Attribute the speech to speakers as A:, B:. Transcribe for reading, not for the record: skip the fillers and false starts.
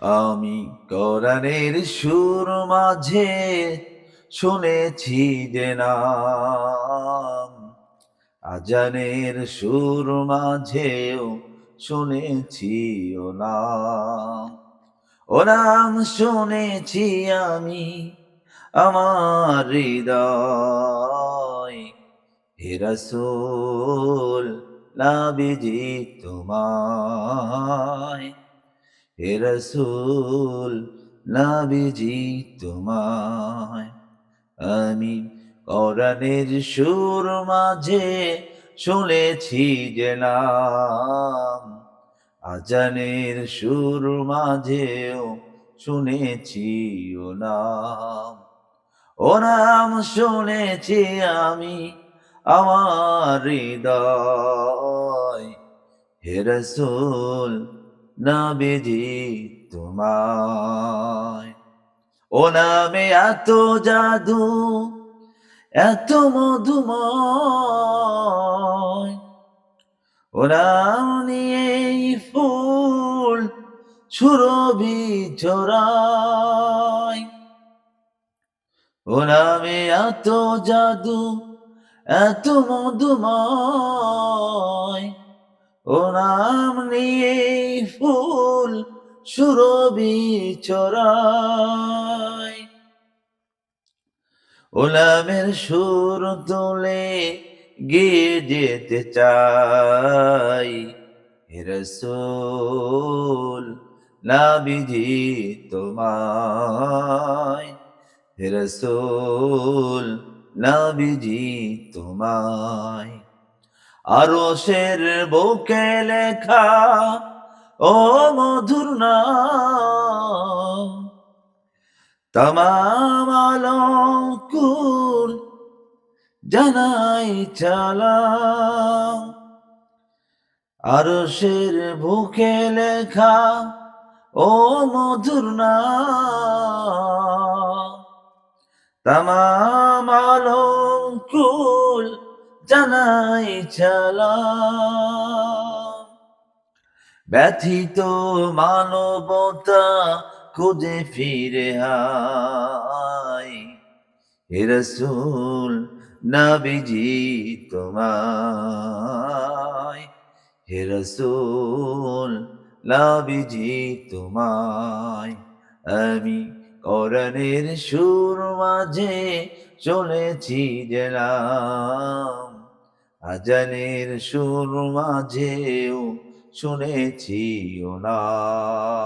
A: আমি কোরআনের সুর মাঝে শুনেছি যে নাম, আজানের সুর মাঝেও শুনেছি ও নাম। ও নাম শুনেছি আমি আমার হৃদয়। হে রাসূল নবীজি তোমায়, হে রাসূল নবীজি তোমায় আমি কোরআনের সুর মাঝে শুনেছি যে নাম, আজানের সুর মাঝেও শুনেছি ও নাম। ও নাম শুনেছি আমি আমার হৃদয়। হে রাসূল নবীজি তোমায়। ও নামে এত জাদু, এত মধুময়। ও নাম নিয়েই ফুল সুরভি ছড়ায়। ও নামে এত জাদু, এত মধুময়। ও নাম নিয়েই ফুল সুরভি ছড়ায়। ও নামের সুর তুলে গেয়ে যেতে চাই। হে রাসূল নবীজি তোমায়, হে রাসূল নবীজি তোমায়। আরশের বুকে লেখা ও মধুর নাম, তামাম আলোকুল জানাই সালাম। আরশের বুকে লেখা ও মধুর নাম, তামাম আলোকুল জানাই সালাম। ব্যথিত মানবতা খুঁজে ফিরে হায়। হে রাসূল নবীজি তোমায়, হে রাসূল নবীজি তোমায় আমি কোরআনের সুর মাঝে শুনেছি যে নাম, আজানের সুর মাঝেও শুনেছি ও নাম।